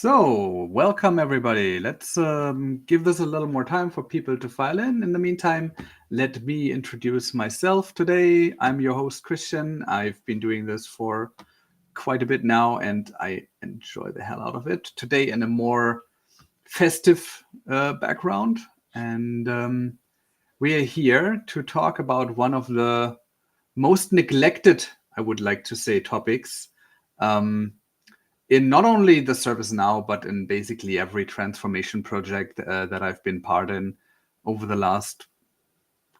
So, welcome everybody. Let's give this a little more time for people to file in. In the meantime, let me introduce myself today. I'm your host, Christian. I've been doing this for quite a bit now, and I enjoy the hell out of it. Today, in a more festive background, and we are here to talk about one of the most neglected, I would like to say, topics. In not only the ServiceNow, but in basically every transformation project that I've been part in over the last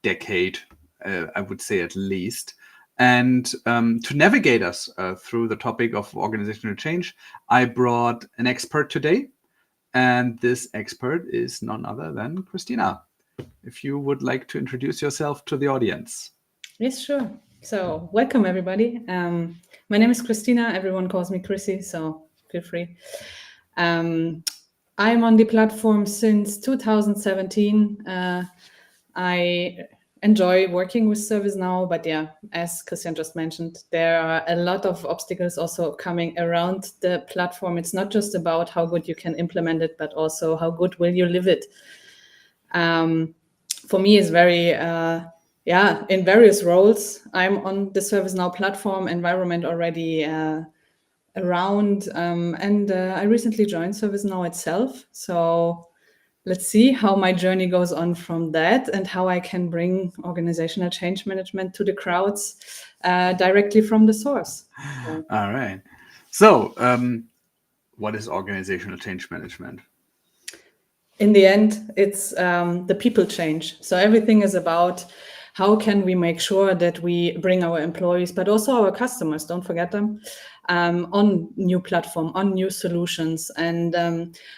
decade, I would say at least. And to navigate us through the topic of organizational change, I brought an expert today. And this expert is none other than Christina. If you would like to introduce yourself to the audience. Yes, sure. So welcome, everybody. My name is Christina. Everyone calls me Chrissy, so feel free. I'm on the platform since 2017. I enjoy working with ServiceNow, but yeah, as Christian just mentioned, there are a lot of obstacles also coming around the platform. It's not just about how good you can implement it, but also how good will you live it. For me, it's very... in various roles. I'm on the ServiceNow platform environment already around, and I recently joined ServiceNow itself. So let's see how my journey goes on from that and how I can bring organizational change management to the crowds directly from the source. All right. So what is organizational change management? In the end, it's the people change. So everything is about how can we make sure that we bring our employees, but also our customers, don't forget them, on new platform, on new solutions. And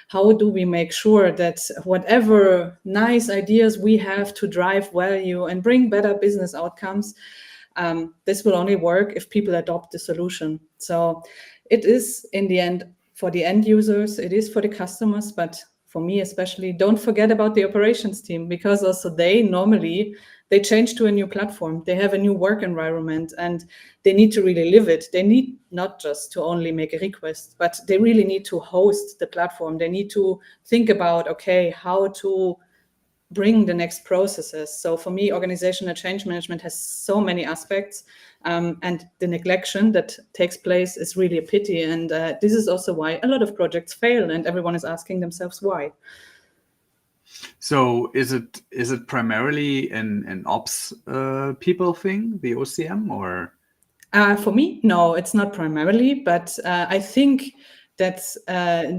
how do we make sure that whatever nice ideas we have to drive value and bring better business outcomes, this will only work if people adopt the solution. So it is, in the end, for the end users, it is for the customers, but for me especially, don't forget about the operations team, because also they change to a new platform. They have a new work environment and they need to really live it. They need not just to only make a request, but they really need to host the platform. They need to think about, okay, how to bring the next processes. So for me, organizational change management has so many aspects, and the neglection that takes place is really a pity. And this is also why a lot of projects fail, and everyone is asking themselves why. So is it primarily an ops people thing, the OCM, or? For me, no, it's not primarily, but I think that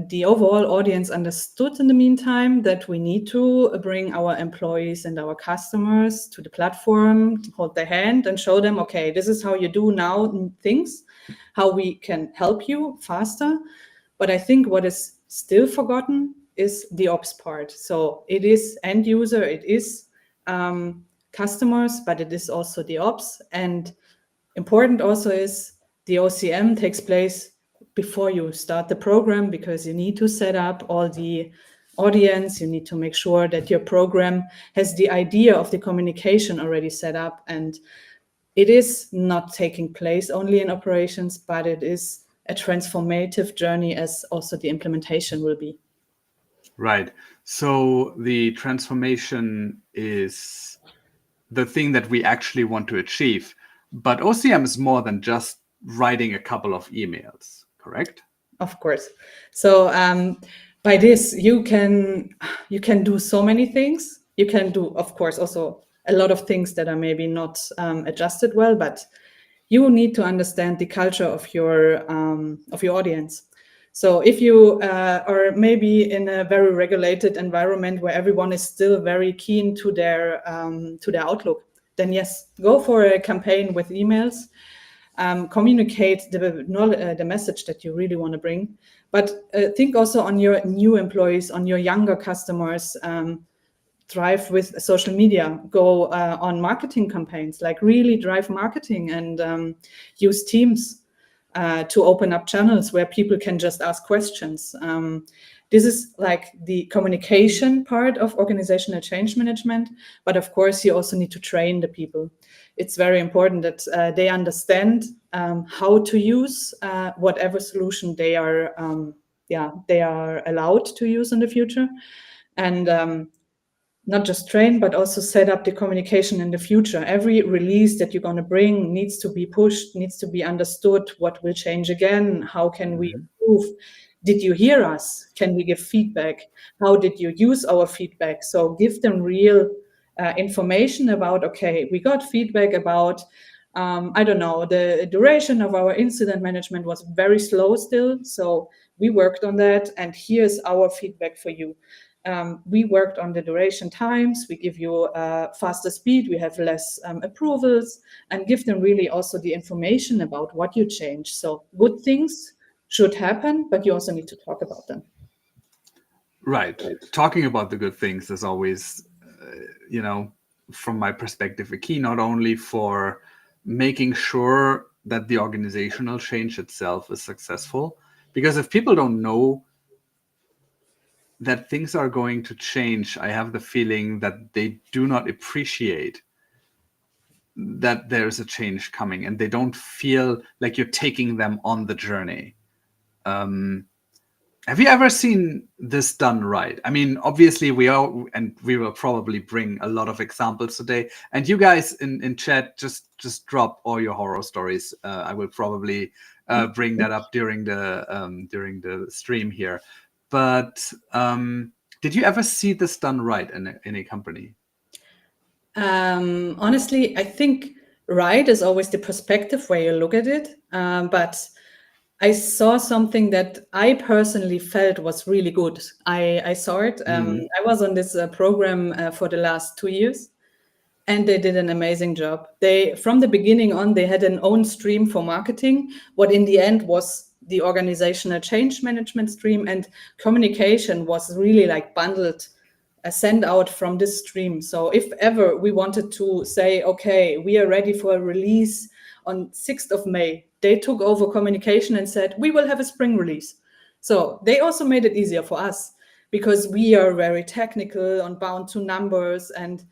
the overall audience understood in the meantime that we need to bring our employees and our customers to the platform, hold their hand and show them, okay, this is how you do now things, how we can help you faster. But I think what is still forgotten is the ops part. So it is end user, it is customers, but it is also the ops. And important also is the OCM takes place before you start the program, because you need to set up all the audience. You need to make sure that your program has the idea of the communication already set up. And it is not taking place only in operations, but it is a transformative journey, as also the implementation will be. Right. So the transformation is the thing that we actually want to achieve. But OCM is more than just writing a couple of emails, correct? Of course. So by this, you can do so many things. You can do, of course, also a lot of things that are maybe not adjusted well, but you need to understand the culture of your audience. So if you are maybe in a very regulated environment where everyone is still very keen to their outlook, then yes, go for a campaign with emails. Communicate the message that you really want to bring. But think also on your new employees, on your younger customers. Drive with social media, go on marketing campaigns, like really drive marketing, and use Teams to open up channels where people can just ask questions. This is like the communication part of organizational change management. But of course, you also need to train the people. It's very important that they understand how to use whatever solution they are they are allowed to use in the future. And not just train, but also set up the communication in the future. Every release that you're going to bring needs to be pushed, needs to be understood. What will change again? How can we improve? Did you hear us? Can we give feedback? How did you use our feedback? So give them real information about, okay, we got feedback about, I don't know, the duration of our incident management was very slow still. So we worked on that, and here's our feedback for you. We worked on the duration times. We give you faster speed. We have less approvals, and give them really also the information about what you change. So good things should happen, but you also need to talk about them. Right. Talking about the good things is always, from my perspective, a key not only for making sure that the organizational change itself is successful, because if people don't know that things are going to change, I have the feeling that they do not appreciate that there's a change coming, and they don't feel like you're taking them on the journey. Have you ever seen this done right? I mean, obviously we will probably bring a lot of examples today. And you guys in chat, just drop all your horror stories. I will probably bring that up during the stream here. But did you ever see this done right in a company? Honestly, I think right is always the perspective where you look at it. But I saw something that I personally felt was really good. I saw it. I was on this program for the last 2 years, and they did an amazing job. They, from the beginning on, they had an own stream for marketing, what in the end was the organizational change management stream, and communication was really like bundled, sent out from this stream. So if ever we wanted to say, okay, we are ready for a release on 6th of May, they took over communication and said, we will have a spring release. So they also made it easier for us, because we are very technical and bound to numbers. And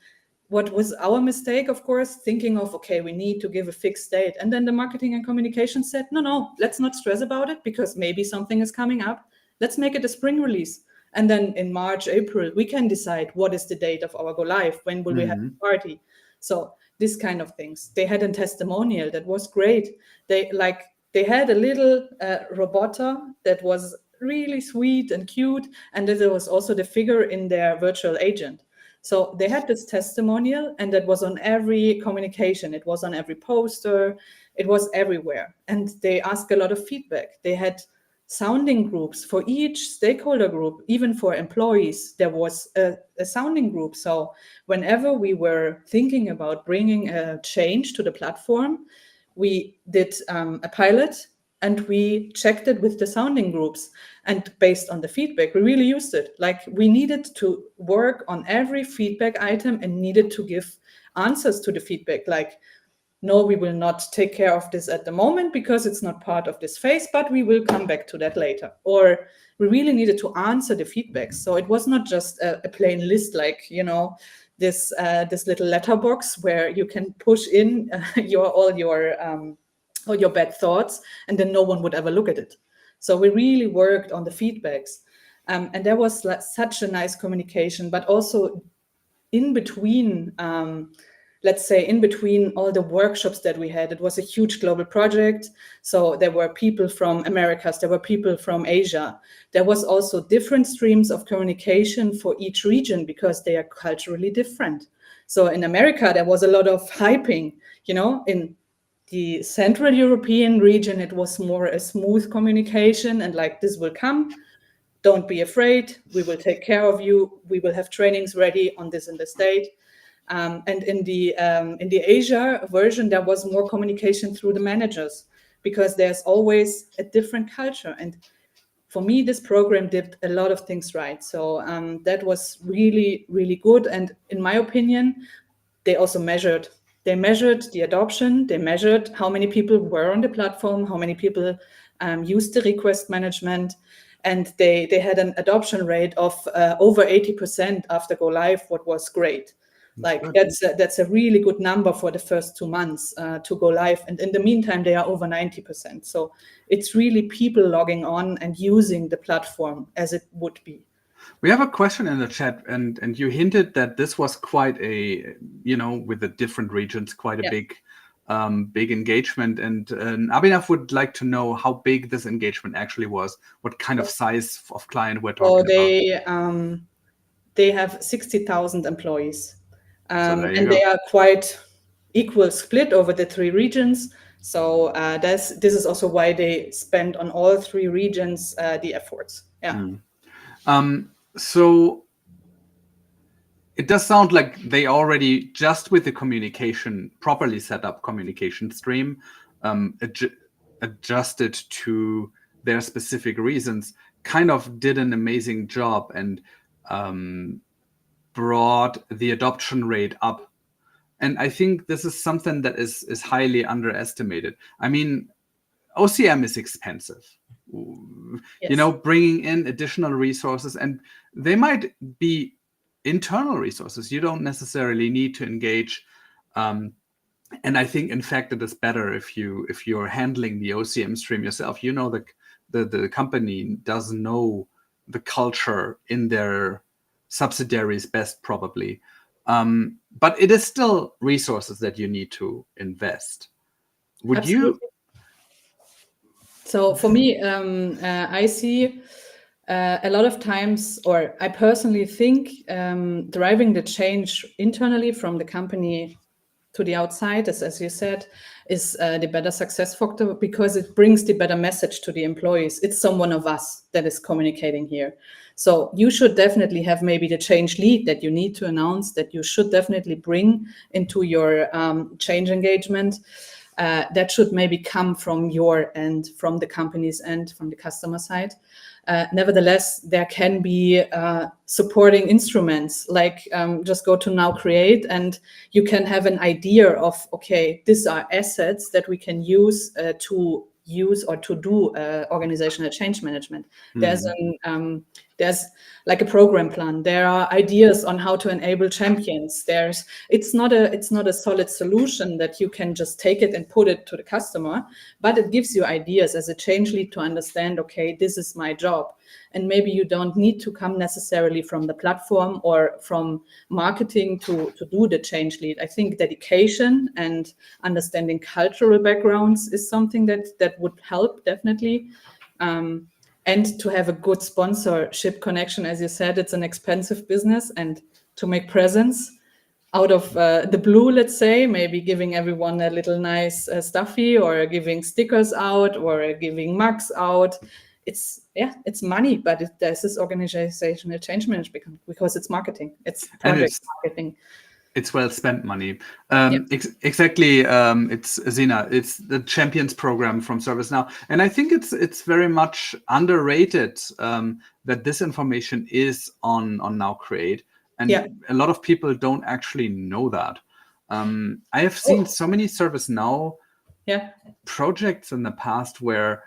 what was our mistake, of course, thinking of, okay, we need to give a fixed date. And then the marketing and communication said, no, let's not stress about it, because maybe something is coming up. Let's make it a spring release. And then in March, April, we can decide what is the date of our go live, when will we have a party. So this kind of things. They had a testimonial that was great. They had a little robota that was really sweet and cute, and there was also the figure in their virtual agent. So they had this testimonial, and that was on every communication. It was on every poster. It was everywhere. And they asked a lot of feedback. They had sounding groups for each stakeholder group. Even for employees, there was a sounding group. So whenever we were thinking about bringing a change to the platform, we did a pilot, and we checked it with the sounding groups. And based on the feedback, we really used it. Like, we needed to work on every feedback item and needed to give answers to the feedback. Like, no, we will not take care of this at the moment because it's not part of this phase, but we will come back to that later. Or we really needed to answer the feedback. So it was not just a plain list, like, this little letterbox where you can push in all your bad thoughts, and then no one would ever look at it. So we really worked on the feedbacks. And there was such a nice communication, but also in between, let's say, in between all the workshops that we had, it was a huge global project. So there were people from Americas, there were people from Asia. There was also different streams of communication for each region, because they are culturally different. So in America, there was a lot of hyping, in the Central European region, it was more a smooth communication, and like, this will come. Don't be afraid. We will take care of you. We will have trainings ready on this and this date. And in the Asia version, there was more communication through the managers, because there's always a different culture. And for me, this program did a lot of things right. So that was really, really good. And in my opinion, they also measured. They measured the adoption. They measured how many people were on the platform, how many people used the request management. And they had an adoption rate of over 80% after go live, what was great. That's a really good number for the first 2 months to go live. And in the meantime, they are over 90%. So it's really people logging on and using the platform as it would be. We have a question in the chat, and you hinted that this was quite a, with the different regions, quite a big engagement. And Abhinav would like to know how big this engagement actually was, what kind of size of client we're talking about. They have 60,000 employees, So and they are quite equal split over the 3 regions. So this is also why they spend on all 3 regions the efforts. Yeah. So it does sound like they already, just with the communication, properly set up communication stream, adjusted to their specific reasons, kind of did an amazing job and brought the adoption rate up. And I think this is something that is highly underestimated. I mean, OCM is expensive. Yes. Bringing in additional resources, and they might be internal resources. You don't necessarily need to engage. And I think, in fact, it is better if you're handling the OCM stream yourself. The company does know the culture in their subsidiaries best, probably. But it is still resources that you need to invest. Would Absolutely. you? So for me, I see a lot of times, or I personally think driving the change internally from the company to the outside, as you said, is the better success factor, because it brings the better message to the employees. It's someone of us that is communicating here. So you should definitely have maybe the change lead that you need to announce, that you should definitely bring into your change engagement. That should maybe come from your end, from the company's end, from the customer side. Nevertheless, there can be supporting instruments, like just go to Now Create, and you can have an idea of, okay, these are assets that we can use to do organizational change management. There's like a program plan. There are ideas on how to enable champions. It's not a solid solution that you can just take it and put it to the customer, but it gives you ideas as a change lead to understand, okay, this is my job. And maybe you don't need to come necessarily from the platform or from marketing to do the change lead. I think dedication and understanding cultural backgrounds is something that would help, definitely. And to have a good sponsorship connection. As you said, it's an expensive business, and to make presence out of the blue, let's say, maybe giving everyone a little nice stuffy, or giving stickers out, or giving mugs out. It's money, but this is organizational change management because it's marketing. It's project marketing. It's well spent money. Exactly. It's Zina. It's the Champions program from ServiceNow, and I think it's very much underrated that this information is on Now Create, and a lot of people don't actually know that. I have seen so many ServiceNow projects in the past where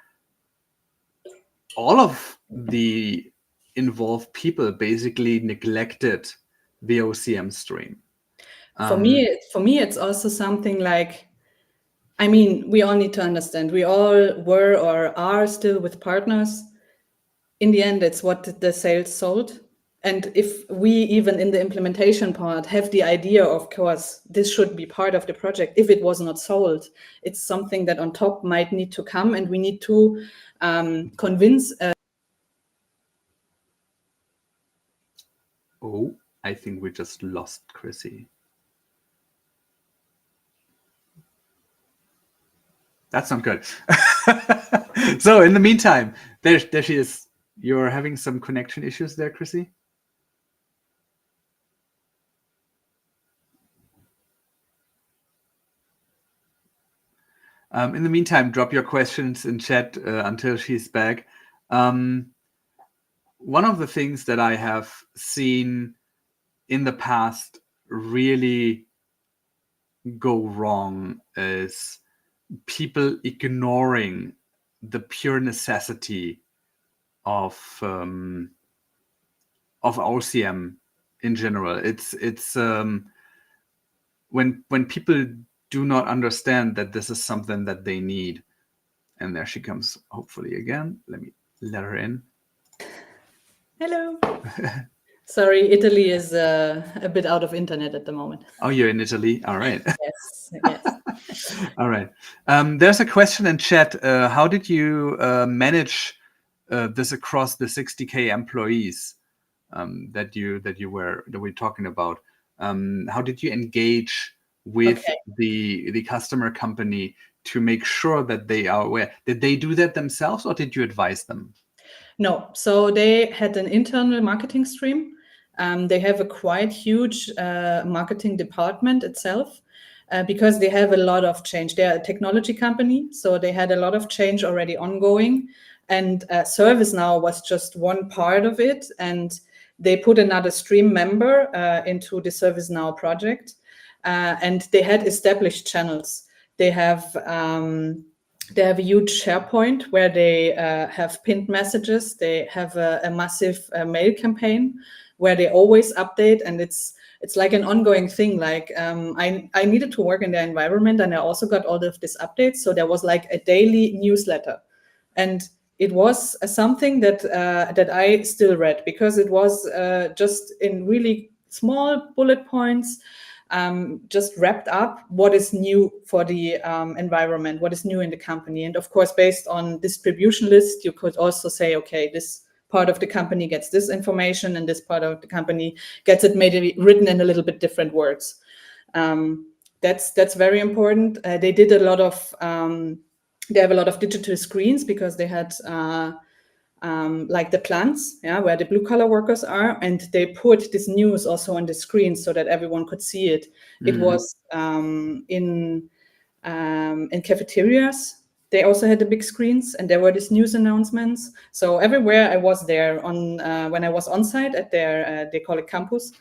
all of the involved people basically neglected the OCM stream. For me, it's also something like, I mean, we all need to understand, we all were or are still with partners. In the end, it's what the sales sold. And if we, even in the implementation part, have the idea, of course, this should be part of the project, if it was not sold, it's something that on top might need to come, and we need to convince. I think we just lost Chrissy. That's not good. So in the meantime, there she is. You're having some connection issues there, Chrissy? In the meantime, drop your questions in chat until she's back. One of the things that I have seen in the past really go wrong is people ignoring the pure necessity of OCM in general. It's when people do not understand that this is something that they need. And there she comes, hopefully again. Let me let her in. Hello. Sorry, Italy is a bit out of internet at the moment. Oh, you're in Italy. All right. Yes, yes. All right. There's a question in chat. How did you manage this across the 60K employees that we're talking about? How did you engage with Okay. the customer company to make sure that they are aware? Did they do that themselves, or did you advise them? No, so they had an internal marketing stream. They have a quite huge marketing department itself because they have a lot of change. They're a technology company, so they had a lot of change already ongoing. And ServiceNow was just one part of it. And they put another stream member into the ServiceNow project. And they had established channels. They have a huge SharePoint where they have pinned messages. They have a massive mail campaign where they always update, and it's like an ongoing thing. Like I needed to work in their environment, and I also got all of these updates. So there was like a daily newsletter, and it was something that that I still read because it was just in really small bullet points. Just wrapped up what is new for the environment, what is new in the company. And of course, based on distribution list, you could also say, okay, this part of the company gets this information and this part of the company gets it maybe written in a little bit different words. That's very important. They did a lot of, they have a lot of digital screens because they had like the plants, yeah, where the blue collar workers are, and they put this news also on the screen so that everyone could see it. It was in cafeterias. They also had the big screens, and there were these news announcements. So everywhere I was there on when I was on site at their they call it campus.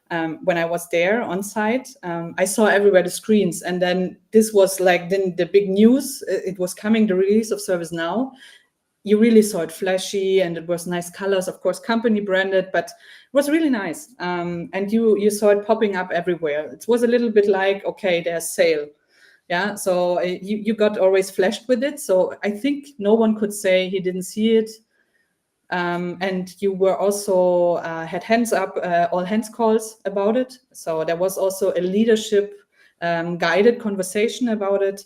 When I was there on site, I saw everywhere the screens, and then this was like then the big news. It was coming, the release of ServiceNow. You really saw it flashy, and it was nice colors, of course, company branded, but it was really nice. And you saw it popping up everywhere. It was a little bit like, okay, there's sale. Yeah, so you got always flashed with it. So I think no one could say he didn't see it. And you were also had hands up, all hands calls about it. So there was also a leadership guided conversation about it.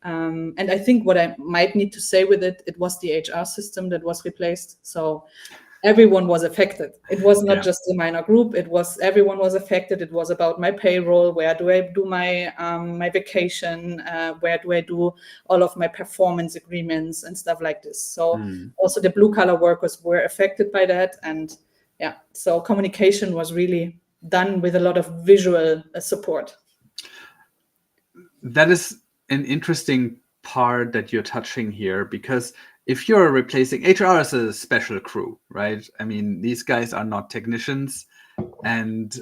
And I think what I might need to say with it, it was the HR system that was replaced. So everyone was affected. It was not just a minor group. It was everyone was affected. It was about my payroll. Where do I do my my vacation? Where do I do all of my performance agreements and stuff like this? So also the blue collar workers were affected by that. And yeah, so communication was really done with a lot of visual support. That is an interesting part that you're touching here, because if you're replacing, HR is a special crew, right? I mean, these guys are not technicians, and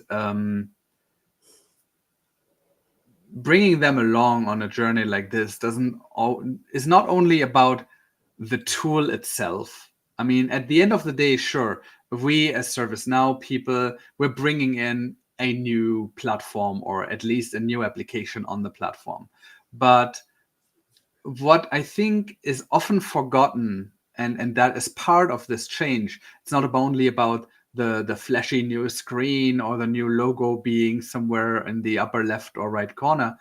bringing them along on a journey like this is not only about the tool itself. I mean, at the end of the day, sure, we as ServiceNow people, we're bringing in a new platform, or at least a new application on the platform. But what I think is often forgotten, and that is part of this change, it's not only about the flashy new screen or the new logo being somewhere in the upper left or right corner.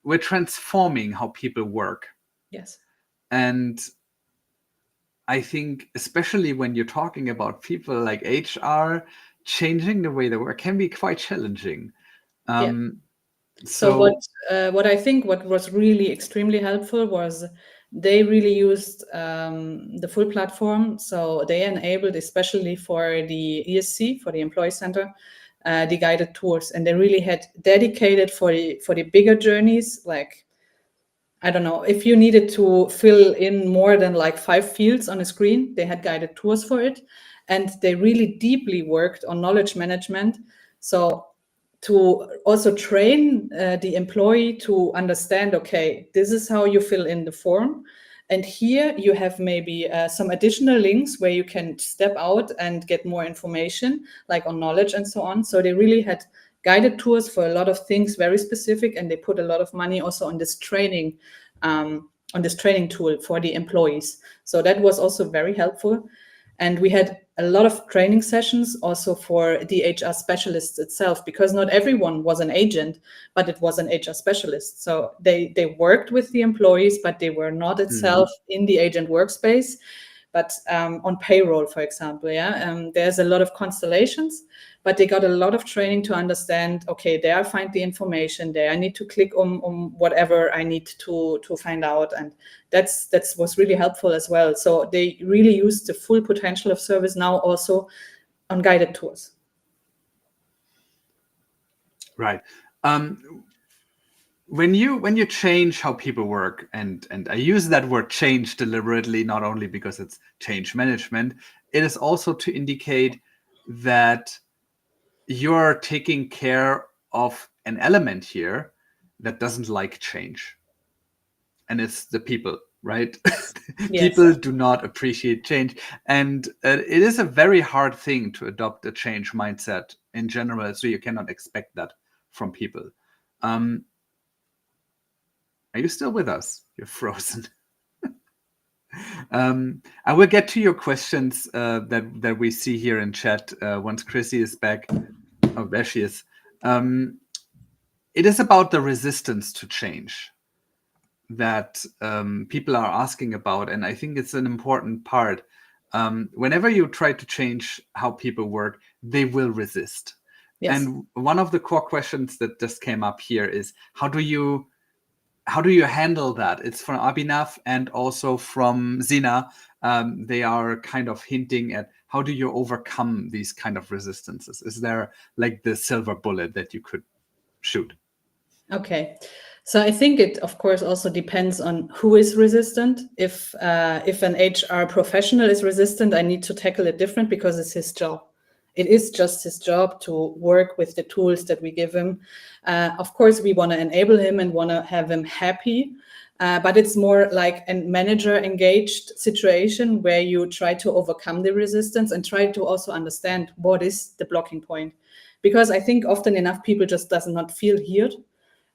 We're transforming how people work. Yes. And I think, especially when you're talking about people like HR, changing the way they work can be quite challenging. So what I think what was really extremely helpful was they really used the full platform. So they enabled, especially for the ESC, for the Employee Center, the guided tours, and they really had dedicated for the bigger journeys. Like, I don't know, if you needed to fill in more than like 5 fields on a screen, they had guided tours for it, and they really deeply worked on knowledge management. So to also train the employee to understand, okay, this is how you fill in the form. And here you have maybe some additional links where you can step out and get more information, like on knowledge and so on. So they really had guided tours for a lot of things, very specific, and they put a lot of money also on this training, tool for the employees. So that was also very helpful. And we had a lot of training sessions also for the HR specialists itself, because not everyone was an agent, but it was an HR specialist. So they worked with the employees, but they were not itself in the agent workspace, but on payroll, for example. There's a lot of constellations, but they got a lot of training to understand, okay, there I find the information, there I need to click on whatever I need to find out. And that was really helpful as well. So they really used the full potential of ServiceNow also on guided tours. Right. When you change how people work, and I use that word change deliberately, not only because it's change management, it is also to indicate that you're taking care of an element here that doesn't like change. And it's the people, right? Yes. People do not appreciate change. And it is a very hard thing to adopt a change mindset in general. So you cannot expect that from people. Are you still with us? You're frozen. I will get to your questions that we see here in chat once Chrissy is back. Oh, there she is. It is about the resistance to change that people are asking about. And I think it's an important part. Whenever you try to change how people work, they will resist. Yes. And one of the core questions that just came up here is, how do you handle that? It's from Abhinav and also from Zina. They are kind of hinting at, how do you overcome these kind of resistances? Is there like the silver bullet that you could shoot? Okay. So I think it, of course, also depends on who is resistant. If an HR professional is resistant, I need to tackle it different, because it's his job. It is just his job to work with the tools that we give him. Of course, we want to enable him and want to have him happy, but it's more like a manager engaged situation where you try to overcome the resistance and try to also understand what is the blocking point. Because I think often enough people just does not feel heard.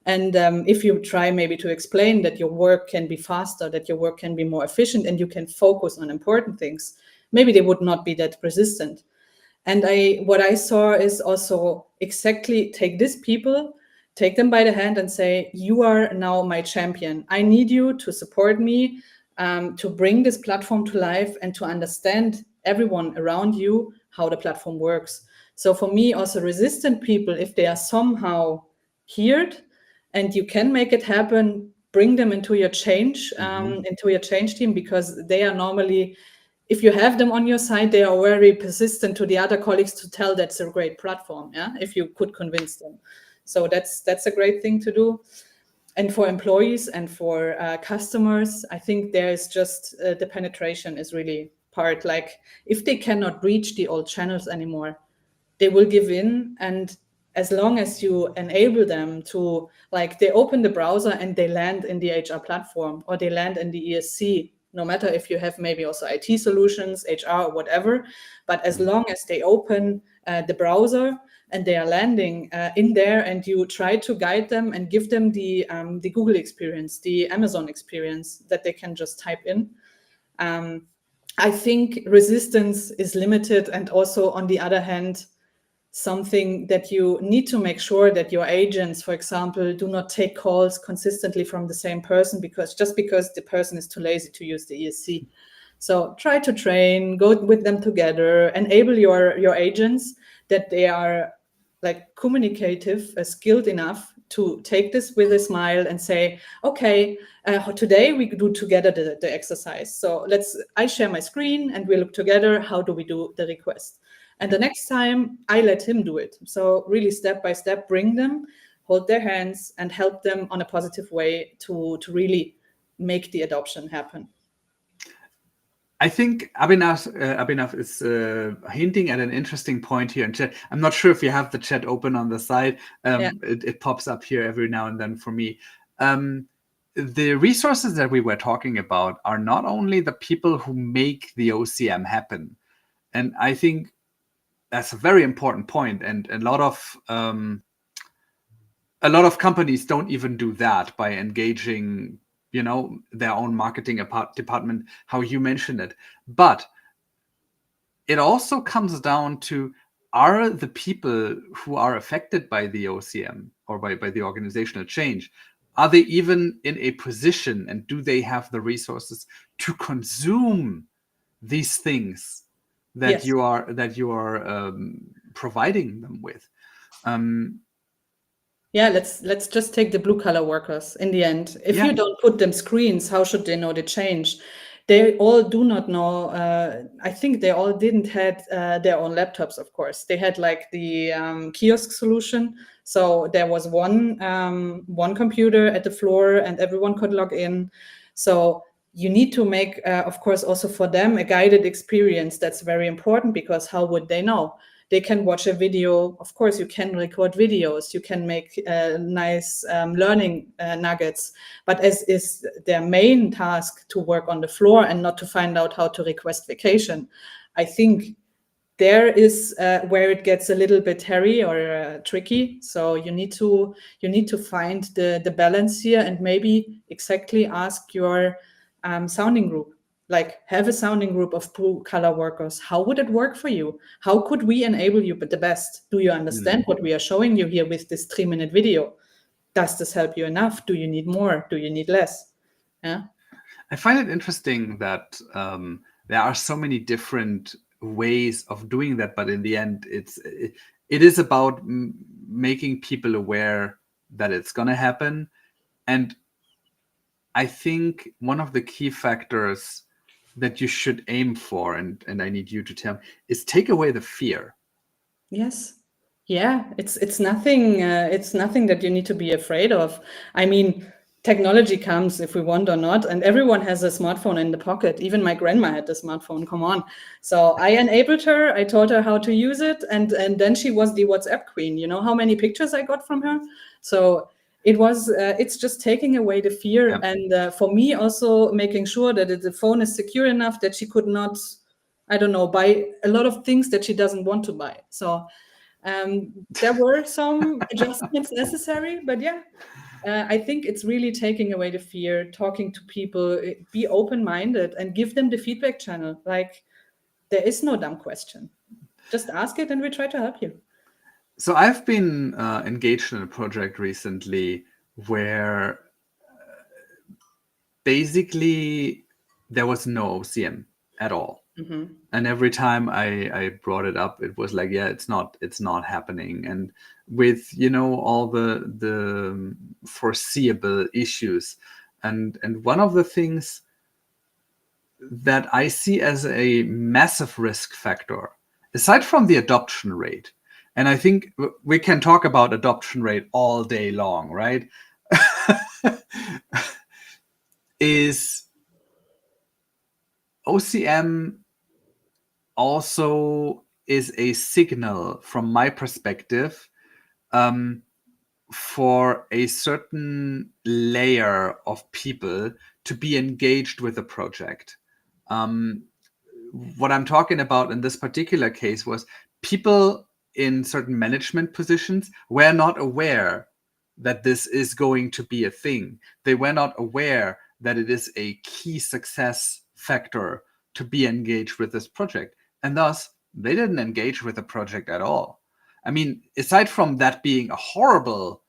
And if you try maybe to explain that your work can be faster, that your work can be more efficient, and you can focus on important things, maybe they would not be that resistant. And what I saw is also exactly take these people, take them by the hand and say, you are now my champion. I need you to support me, to bring this platform to life and to understand everyone around you, how the platform works. So for me, also resistant people, if they are somehow heard and you can make it happen, bring them into your change, team, because they are normally, if you have them on your side, they are very persistent to the other colleagues to tell that's a great platform, if you could convince them. So that's a great thing to do. And for employees and for customers, I think there is just the penetration is really part. Like if they cannot reach the old channels anymore, they will give in. And as long as you enable them to, like, they open the browser and they land in the HR platform or they land in the ESC, no matter if you have maybe also IT solutions, HR, or whatever, but as long as they open the browser and they are landing in there, and you try to guide them and give them the Google experience, the Amazon experience that they can just type in, I think resistance is limited. And also, on the other hand, something that you need to make sure that your agents, for example, do not take calls consistently from the same person because the person is too lazy to use the ESC. So try to train, go with them together, enable your agents that they are like communicative, skilled enough to take this with a smile and say, okay, today we do together the exercise. So I share my screen and we look together, how do we do the request? And the next time I let him do it. So really step by step, bring them, hold their hands and help them on a positive way to really make the adoption happen. I think Abhinav is hinting at an interesting point here in chat. I'm not sure if you have the chat open on the side. It pops up here every now and then for me. The resources that we were talking about are not only the people who make the OCM happen. And I think that's a very important point. And a lot of a lot of companies don't even do that by engaging, their own marketing department, how you mentioned it. But it also comes down to, are the people who are affected by the OCM or by the organizational change, are they even in a position, and do they have the resources to consume these things that Yes. you are providing them with? Um, Yeah, let's just take the blue collar workers in the end. If yeah. you don't put them screens, how should they know the change? They all do not know. I think they all didn't had their own laptops. Of course, they had like the kiosk solution. So there was one computer at the floor, and everyone could log in. So you need to make, of course, also for them a guided experience. That's very important, because how would they know? They can watch a video. Of course, you can record videos. You can make nice learning nuggets. But as is their main task to work on the floor and not to find out how to request vacation, I think there is where it gets a little bit hairy or tricky. So you need to find the balance here, and maybe exactly ask your sounding group. Like, have a sounding group of blue collar workers. How would it work for you? How could we enable you but the best? Do you understand Mm. what we are showing you here with this 3-minute video? Does this help you enough? Do you need more? Do you need less? Yeah. I find it interesting that there are so many different ways of doing that, but in the end, it is about making people aware that it's going to happen. And I think one of the key factors that you should aim for, and I need you to tell me, is take away the fear. Yes. Yeah, it's nothing that you need to be afraid of. I mean, technology comes if we want or not, and everyone has a smartphone in the pocket. Even my grandma had a smartphone. Come on. So I enabled her. I told her how to use it, and then she was the WhatsApp queen. You know how many pictures I got from her? So it's just taking away the fear, Yeah. and for me also making sure that the phone is secure enough that she could not, I don't know, buy a lot of things that she doesn't want to buy. So there were some adjustments necessary, but yeah, I think it's really taking away the fear, talking to people, be open-minded, and give them the feedback channel. Like, there is no dumb question. Just ask it, and we try to help you. So I've been engaged in a project recently where basically there was no OCM at all. Mm-hmm. And every time I brought it up, it was like, yeah, it's not happening. And with, all the foreseeable issues. And one of the things that I see as a massive risk factor, aside from the adoption rate, and I think we can talk about adoption rate all day long, right? Is OCM also is a signal from my perspective um, for a certain layer of people to be engaged with the project. Um, what I'm talking about in this particular case was people in certain management positions were not aware that this is going to be a thing. They were not aware that it is a key success factor to be engaged with this project. And thus, they didn't engage with the project at all. I mean, aside from that being a horrible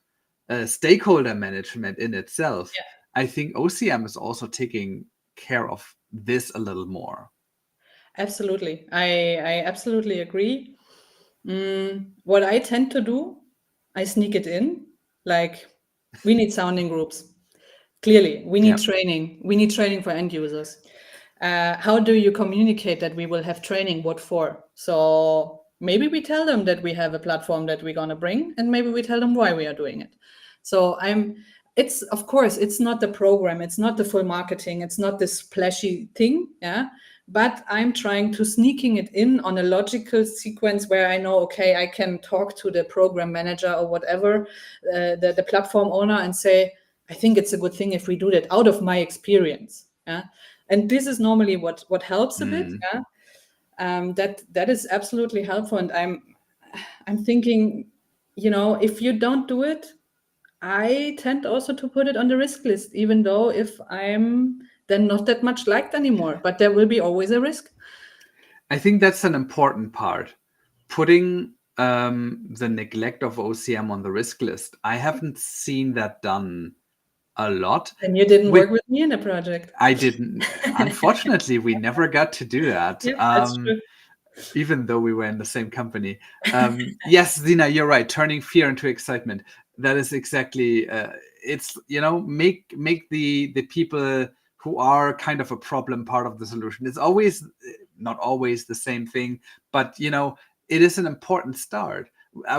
stakeholder management in itself, I think OCM is also taking care of this a little more. Absolutely. I absolutely agree. What I tend to do, I sneak it in. Like, we need sounding groups. Clearly, we need Yeah. training. We need training for end users. How do you communicate that we will have training? What for? So maybe we tell them that we have a platform that we're gonna bring, and maybe we tell them why we are doing it. So it's, of course, it's not the program, it's not the full marketing, it's not this splashy thing, yeah. But I'm trying to sneaking it in on a logical sequence where I know, okay, I can talk to the program manager or whatever, the platform owner, and say, I think it's a good thing if we do that out of my experience. Yeah. And this is normally what helps a bit. Mm. Yeah. That is absolutely helpful. And I'm thinking, if you don't do it, I tend also to put it on the risk list, even though if I'm then not that much liked anymore, but there will be always a risk. I think that's an important part. Putting the neglect of OCM on the risk list. I haven't seen that done a lot. And you didn't With work with me in a project. I didn't. Unfortunately, we never got to do that. Yeah, that's true. Even though we were in the same company. Yes, Zina, you're right. Turning fear into excitement. That is exactly. It's make the people who are kind of a problem part of the solution. It's always not always the same thing, but it is an important start.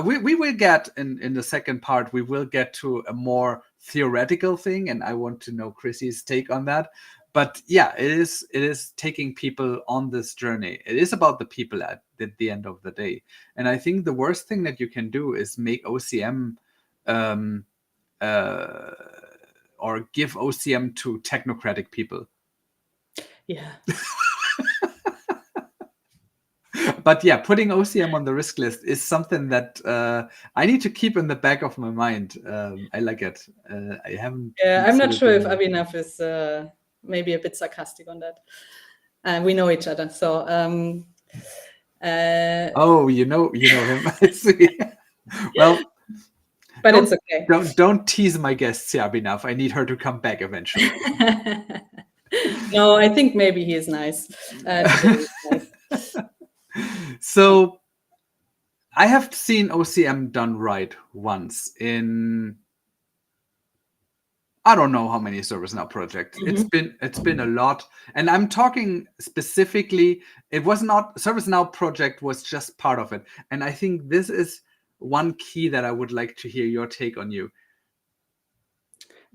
We will get in the second part. We will get to a more theoretical thing, and I want to know Chrissy's take on that. But yeah, it is taking people on this journey. It is about the people at the end of the day. And I think the worst thing that you can do is make OCM um, or give OCM to technocratic people. Yeah. But yeah, putting OCM on the risk list is something that I need to keep in the back of my mind. I like it. I haven't. Yeah, I'm not sure if considered doing Abhinav is maybe a bit sarcastic on that. We know each other, so Oh, you know him. I see. Well, but it's okay. Don't tease my guests, Abhinav. I need her to come back eventually. No, I think maybe he is nice. Today he's nice. So I have seen OCM done right once in I don't know how many ServiceNow projects. It's been a lot, and I'm talking specifically. It was not ServiceNow project was just part of it, and I think this is one key that I would like to hear your take on. Yeah,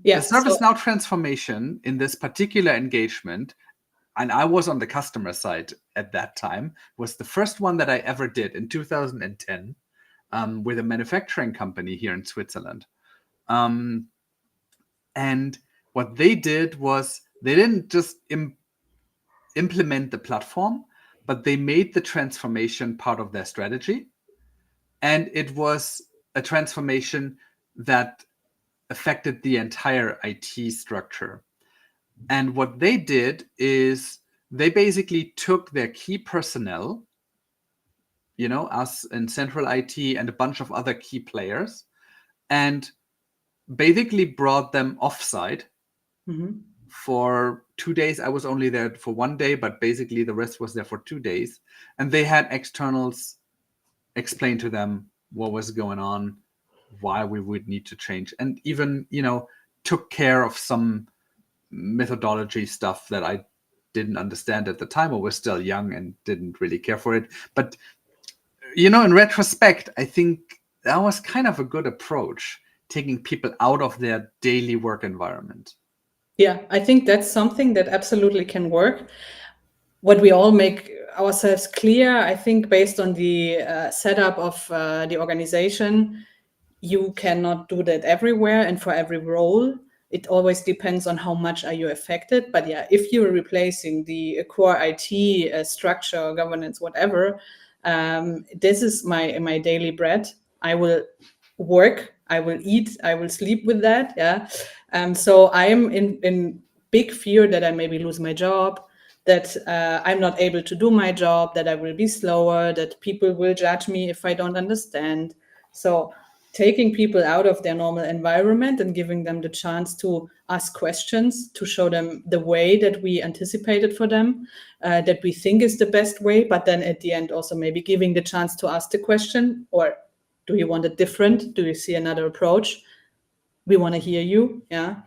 The ServiceNow transformation in this particular engagement, and I was on the customer side at that time, was the first one that I ever did in 2010 with a manufacturing company here in Switzerland. And what they did was they didn't just implement the platform, but they made the transformation part of their strategy. And it was a transformation that affected the entire IT structure. And what they did is they basically took their key personnel, us in central IT and a bunch of other key players, and basically brought them offsite for 2 days. I was only there for 1 day, but basically the rest was there for 2 days. And they had externals explain to them what was going on, why we would need to change, and even, took care of some methodology stuff that I didn't understand at the time or was still young and didn't really care for it. But, in retrospect, I think that was kind of a good approach, taking people out of their daily work environment. Yeah, I think that's something that absolutely can work. What we all make ourselves clear, I think, based on the setup of the organization, you cannot do that everywhere and for every role. It always depends on how much are you affected. But yeah, if you're replacing the core IT structure, governance, whatever, this is my daily bread. I will work, I will eat, I will sleep with that. Yeah. So I'm in big fear that I maybe lose my job, that I'm not able to do my job, that I will be slower, that people will judge me if I don't understand. So taking people out of their normal environment and giving them the chance to ask questions, to show them the way that we anticipated for them, that we think is the best way, but then at the end also maybe giving the chance to ask the question, or do you want it different? Do you see another approach? We want to hear you. Yeah.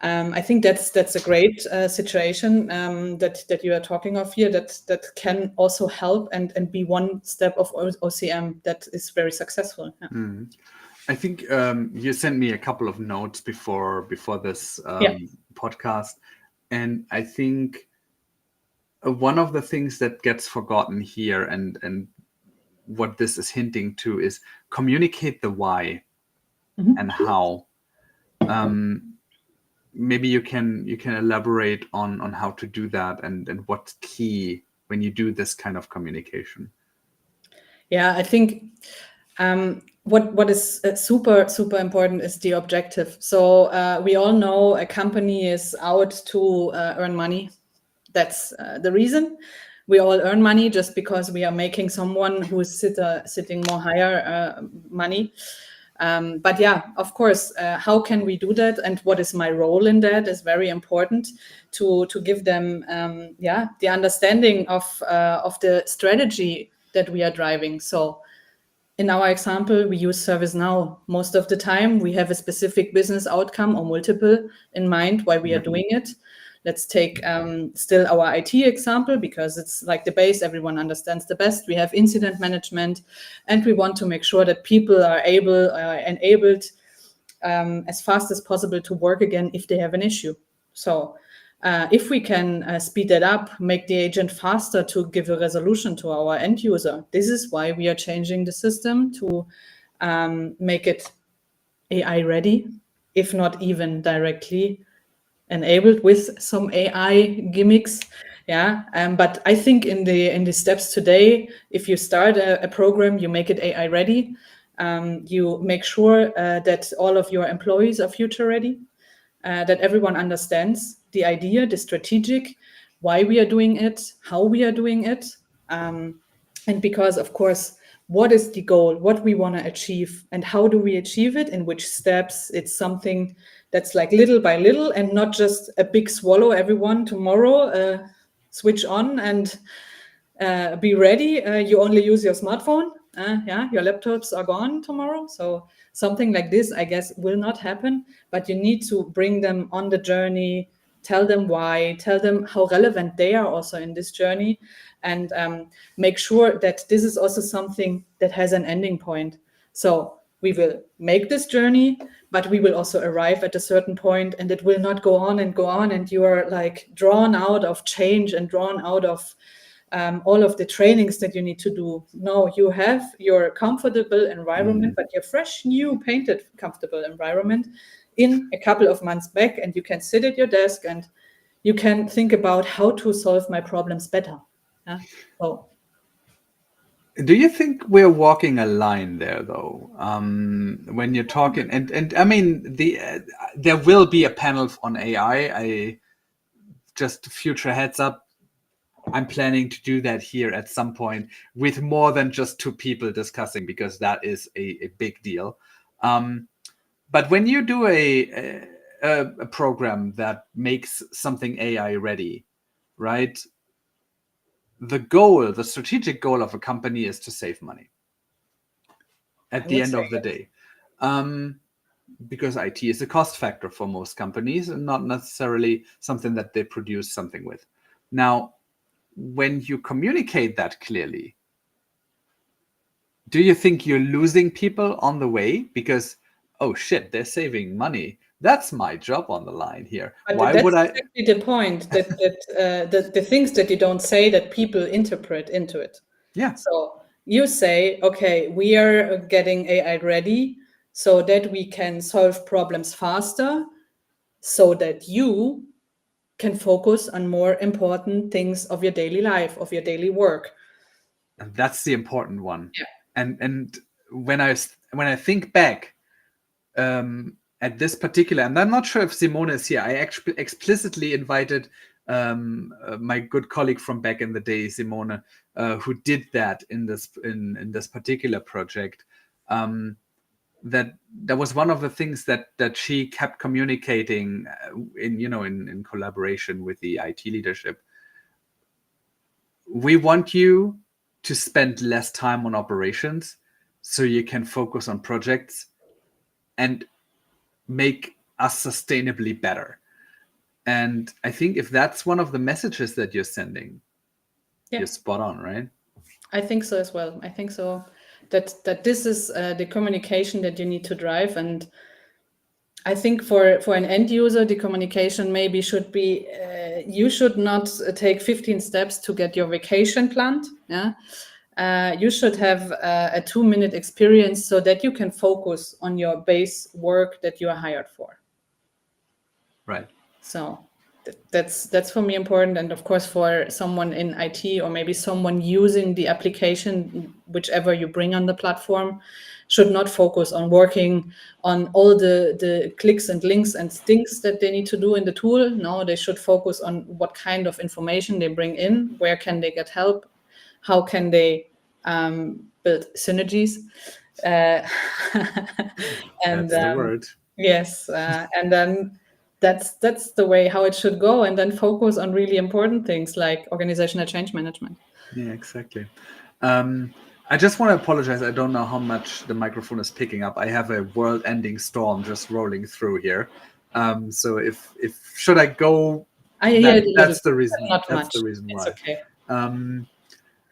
I think that's a great situation that you are talking of here. That can also help and be one step of OCM that is very successful. Yeah. I think you sent me a couple of notes before this podcast, and I think one of the things that gets forgotten here, and what this is hinting to, is communicate the why and how. Maybe you can elaborate on how to do that and what's key when you do this kind of communication. Yeah, I think What is super important is the objective. So we all know a company is out to earn money. That's the reason. We all earn money just because we are making someone who is sitting more higher money. But yeah, of course, how can we do that, and what is my role in that is very important to give them the understanding of the strategy that we are driving. So in our example, we use ServiceNow. Most of the time, we have a specific business outcome or multiple in mind why we are doing it. Let's take still our IT example, because it's like the base, everyone understands the best. We have incident management, and we want to make sure that people are enabled as fast as possible to work again if they have an issue. So if we can speed that up, make the agent faster to give a resolution to our end user, this is why we are changing the system to make it AI ready, if not even directly enabled with some AI gimmicks. But I think in the steps today, if you start a program, you make it AI ready. You make sure that all of your employees are future ready, that everyone understands the idea, the strategic, why we are doing it, how we are doing it. And because, of course, what is the goal, what we want to achieve, and how do we achieve it, in which steps. It's something that's like little by little, and not just a big swallow, everyone tomorrow, switch on and be ready. You only use your smartphone. Your laptops are gone tomorrow. So something like this, I guess, will not happen, but you need to bring them on the journey, tell them why, tell them how relevant they are also in this journey, and make sure that this is also something that has an ending point. So we will make this journey, but we will also arrive at a certain point, and it will not go on, and you are like drawn out of change and drawn out of all of the trainings that you need to do. No, you have your comfortable environment, but your fresh, new, painted, comfortable environment in a couple of months back, and you can sit at your desk and you can think about how to solve my problems better. So, do you think we're walking a line there, though? When you're talking, and I mean, there will be a panel on AI. I just future heads up. I'm planning to do that here at some point with more than just two people discussing, because that is a big deal. But when you do a program that makes something AI ready, right? The strategic goal of a company is to save money at the end of the day. Because IT is a cost factor for most companies and not necessarily something that they produce something with. Now, when you communicate that clearly, do you think you're losing people on the way? Because, oh shit, they're saving money. That's my job on the line here. But Why that's would I? exactly the point, that the things that you don't say, that people interpret into it. Yeah. So you say, okay, we are getting AI ready so that we can solve problems faster, so that you can focus on more important things of your daily life, of your daily work. And that's the important one. Yeah. And when I think back at this particular, and I'm not sure if Simone is here. I actually explicitly invited my good colleague from back in the day, Simone, who did that in this particular project. That was one of the things that she kept communicating in collaboration with the IT leadership. We want you to spend less time on operations so you can focus on projects and make us sustainably better. And I think if that's one of the messages that you're sending, you're spot on, right? I think so as well. I think so, that this is the communication that you need to drive. And I think for an end user, the communication maybe should be, you should not take 15 steps to get your vacation planned. You should have a 2-minute experience so that you can focus on your base work that you are hired for. Right. So That's for me important, and of course for someone in IT or maybe someone using the application, whichever you bring on the platform, should not focus on working on all the clicks and links and things that they need to do in the tool. No, they should focus on what kind of information they bring in, where can they get help, how can they build synergies, uh, and That's the word. yes, and then that's the way how it should go, and then focus on really important things like organizational change management. Yeah, exactly. I just want to apologize. I don't know how much the microphone is picking up. I have a world-ending storm just rolling through here. So if should I go? I hear it a little That's bit, the but reason. not That's much. the reason It's why. okay.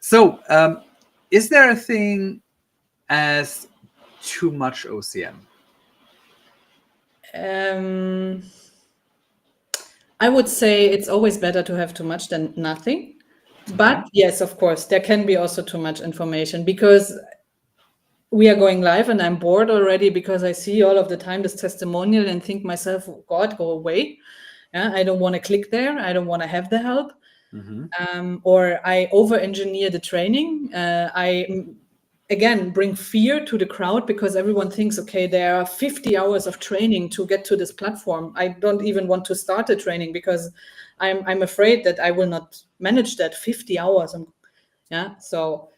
So, is there a thing as too much OCM? I would say it's always better to have too much than nothing. But yes, of course, there can be also too much information because we are going live and I'm bored already because I see all of the time this testimonial and think myself, God, go away. Yeah, I don't want to click there. I don't want to have the help. Or I over engineer the training. Again, bring fear to the crowd because everyone thinks, okay, there are 50 hours of training to get to this platform. I don't even want to start the training because I'm afraid that I will not manage that 50 hours. Yeah, so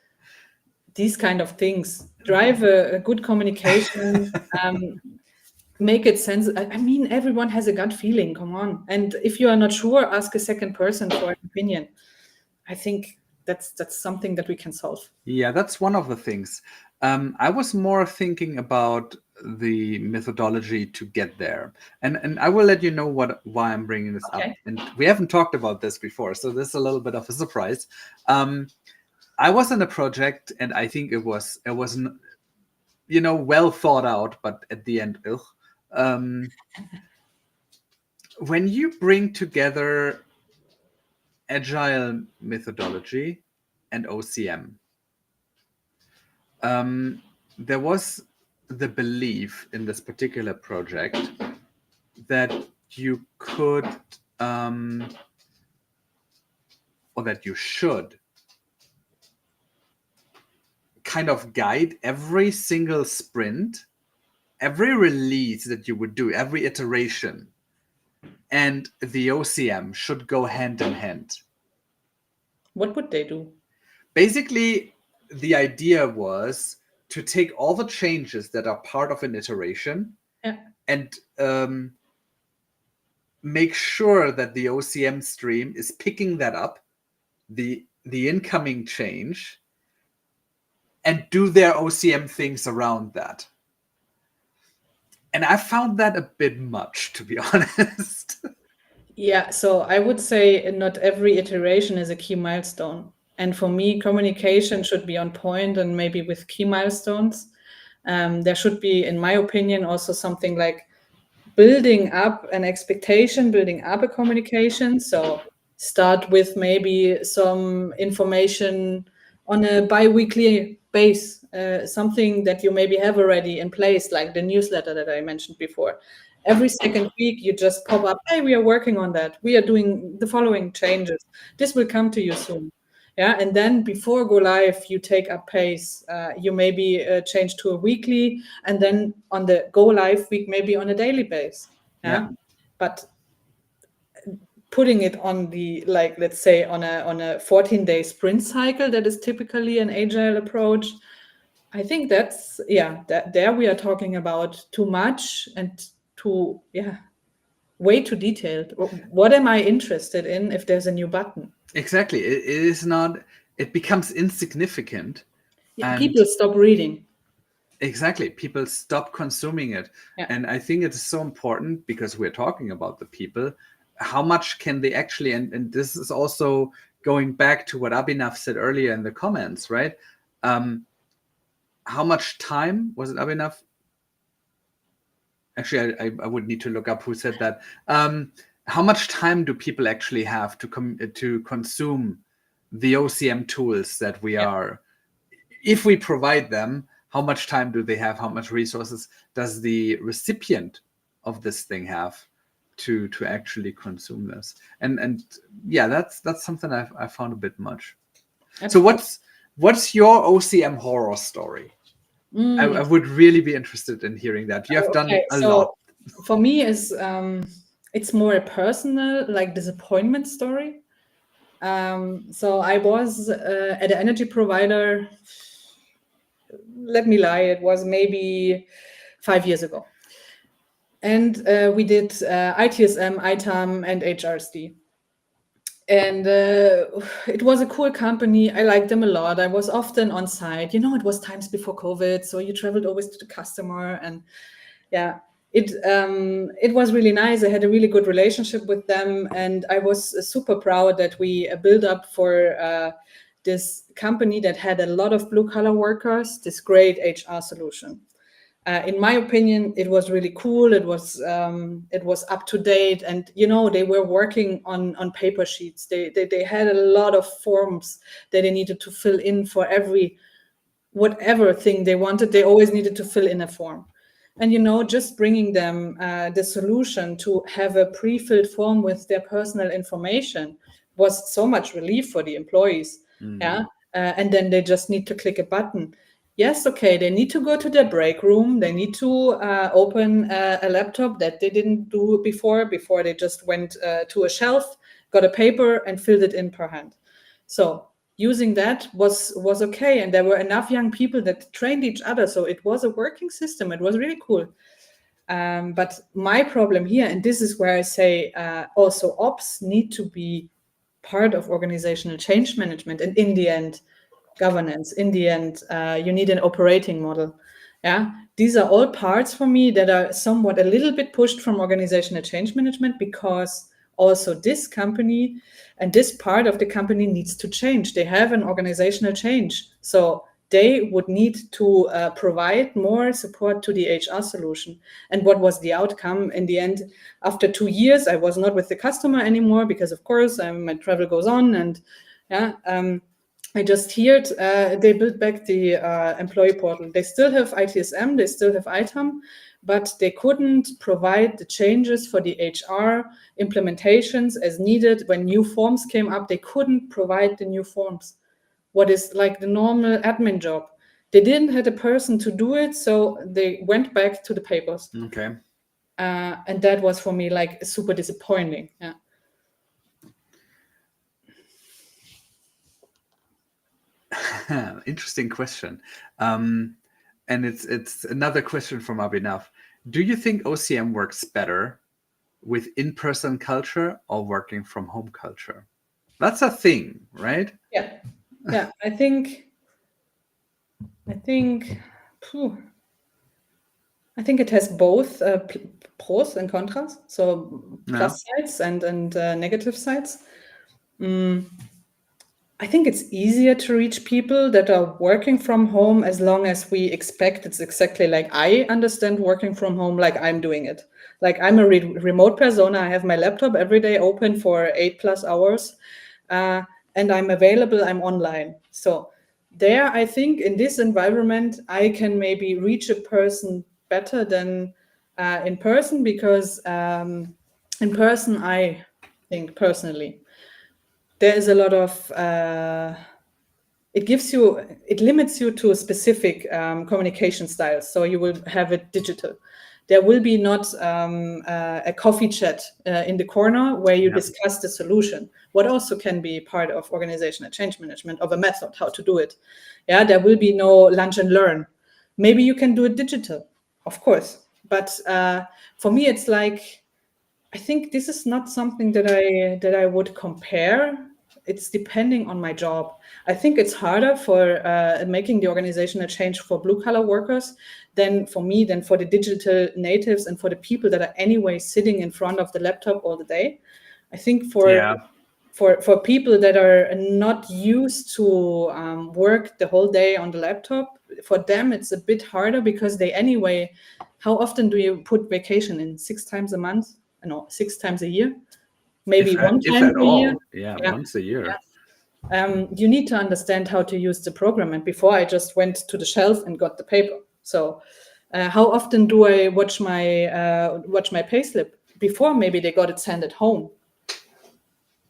these kind of things drive a good communication. Make it sense. I mean, everyone has a gut feeling. Come on, and if you are not sure, ask a second person for an opinion. I think that's something that we can solve. Yeah, that's one of the things. I was more thinking about the methodology to get there, and I will let you know why I'm bringing this up. Okay. And we haven't talked about this before, so this is a little bit of a surprise. I was in a project, and I think it was well thought out, but at the end, ugh. When you bring together agile methodology and OCM, there was the belief in this particular project that you could or that you should kind of guide every single sprint, every release that you would do, every iteration, and the OCM should go hand in hand. What would they do? Basically, the idea was to take all the changes that are part of an iteration Yeah. and make sure that the OCM stream is picking that up, the incoming change, and do their OCM things around that. And I found that a bit much, to be honest. Yeah, so I would say not every iteration is a key milestone. And for me, communication should be on point and maybe with key milestones. There should be, in my opinion, also something like building up an expectation, building up a communication. So start with maybe some information on a bi-weekly base, something that you maybe have already in place, like the newsletter that I mentioned before. Every second week, you just pop up, hey, we are working on that. We are doing the following changes. This will come to you soon. Yeah, and then before go live, you take up pace. You maybe change to a weekly, and then on the go live week, maybe on a daily base. Yeah, but putting it on the like, let's say on a 14-day sprint cycle, that is typically an agile approach. I think that's that there we are talking about too much and too way too detailed. What am I interested in if there's a new button? Exactly. It is not, it becomes insignificant. And people stop reading. Exactly. People stop consuming it. Yeah. And I think it's so important because we're talking about the people. How much can they actually, and this is also going back to what Abhinav said earlier in the comments, right? How much time was it, Abhinav? Actually, I would need to look up who said that. How much time do people actually have to consume the OCM tools that we are, if we provide them, how much time do they have? How much resources does the recipient of this thing have? to actually consume this. And yeah, that's something I found a bit much. So what's your OCM horror story? I would really be interested in hearing that. You have done Okay, a lot. so for me, it's more a personal, like, disappointment story. So I was at an energy provider. Let me lie, it was maybe 5 years ago, and we did ITSM, ITAM, and HRSD. And it was a cool company. I liked them a lot. I was often on site. It was times before COVID, so you traveled always to the customer, and yeah, it was really nice. I had a really good relationship with them, and I was super proud that we built up for this company that had a lot of blue collar workers this great HR solution. In my opinion, it was really cool. It was up to date, and they were working on paper sheets. They had a lot of forms that they needed to fill in for every whatever thing they wanted. They always needed to fill in a form, and just bringing them the solution to have a pre-filled form with their personal information was so much relief for the employees. Yeah, and then they just need to click a button. Yes, okay, they need to go to their break room. They need to open a laptop that they didn't do before. Before they just went to a shelf, got a paper, and filled it in per hand. So using that was okay, and there were enough young people that trained each other. So it was a working system. It was really cool. But my problem here, and this is where I say also ops need to be part of organizational change management, and in the end, governance. In the end, you need an operating model. Yeah, these are all parts for me that are somewhat a little bit pushed from organizational change management, because also this company and this part of the company needs to change. They have an organizational change, so they would need to provide more support to the HR solution. And what was the outcome in the end? After 2 years, I was not with the customer anymore, because of course my travel goes on, and yeah. I just heard they built back the employee portal. They still have ITSM, they still have ITAM, but they couldn't provide the changes for the HR implementations as needed. When new forms came up, they couldn't provide the new forms, what is like the normal admin job. They didn't have a person to do it, so they went back to the papers. Okay. And that was for me like super disappointing. Yeah. Interesting question. And it's another question from Abhinav. Do you think OCM works better with in-person culture or working from home culture? That's a thing, right? Yeah. Yeah. I think it has both pros and contras, so plus sides and negative sides. I think it's easier to reach people that are working from home, as long as we expect it's exactly like I understand working from home, like I'm doing it. Like I'm a remote persona. I have my laptop every day open for 8+ hours, and I'm available. I'm online. So there, I think in this environment, I can maybe reach a person better than in person, because in person, I think personally, there is a lot of it limits you to specific communication styles. So you will have it digital. There will be not a coffee chat in the corner where you discuss the solution, what also can be part of organizational change management, of a method, how to do it. Yeah, there will be no lunch and learn. Maybe you can do it digital, of course. But for me, it's like, I think this is not something that I would compare. It's depending on my job. I think it's harder for making the organizational change for blue-collar workers than for me, than for the digital natives and for the people that are anyway sitting in front of the laptop all the day. I think for people that are not used to work the whole day on the laptop, for them it's a bit harder, because they anyway, how often do you put vacation in? 6 times a month? No, 6 times a year? Maybe one time a year. Yeah, once a year. Yeah. You need to understand how to use the program. And before, I just went to the shelf and got the paper. So how often do I watch my payslip? before maybe they got it sent at home.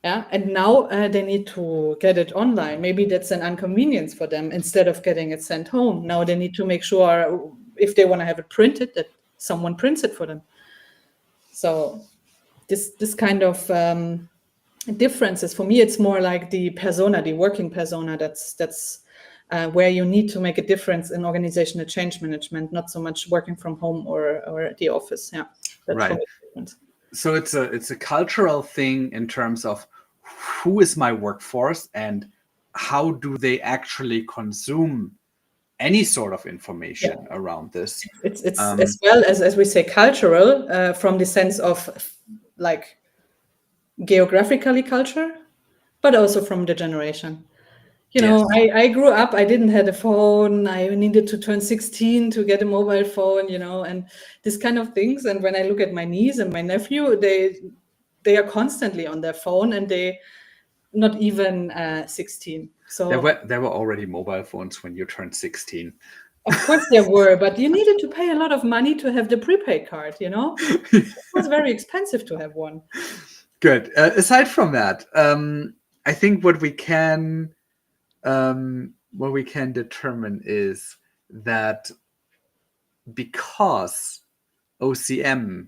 Yeah, and now they need to get it online. Maybe that's an inconvenience for them. Instead of getting it sent home, now they need to make sure if they want to have it printed, that someone prints it for them. So this kind of differences, for me, it's more like the persona, the working persona. That's where you need to make a difference in organizational change management, not so much working from home or the office. Yeah, that's Right. for me different. So it's a cultural thing in terms of who is my workforce and how do they actually consume any sort of information around this. It's as well as we say cultural, from the sense of like geographically culture, but also from the generation. You know, I grew up, I didn't have a phone, I needed to turn 16 to get a mobile phone, you know, and this kind of things. And when I look at my niece and my nephew, they are constantly on their phone, and they not even 16. So there were already mobile phones when you turned 16. Of course there were, but you needed to pay a lot of money to have the prepaid card, you know? It was very expensive to have one. Good. Aside from that, I think what we can determine is that because OCM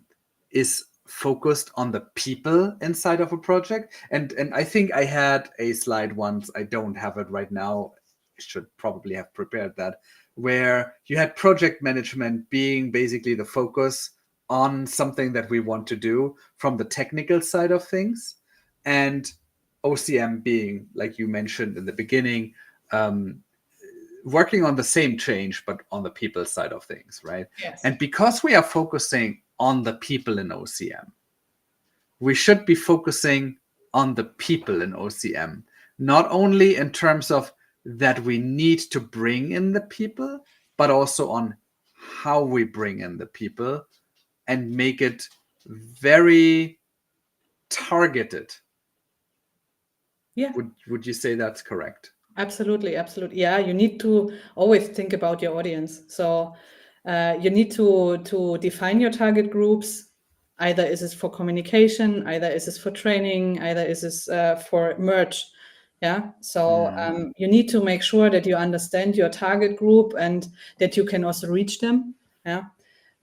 is focused on the people inside of a project, and I think I had a slide once, I don't have it right now, I should probably have prepared that, where you had project management being basically the focus on something that we want to do from the technical side of things, and OCM being, like you mentioned in the beginning, working on the same change, but on the people side of things, right? Yes. And because we are focusing on the people in OCM, we should be focusing on the people in OCM, not only in terms of that we need to bring in the people, but also on how we bring in the people and make it very targeted. Yeah. Would you say that's correct? Absolutely. Yeah, you need to always think about your audience. So you need to define your target groups. Either is this for communication, either is this for training, either is this for merge. Yeah. So you need to make sure that you understand your target group and that you can also reach them. Yeah.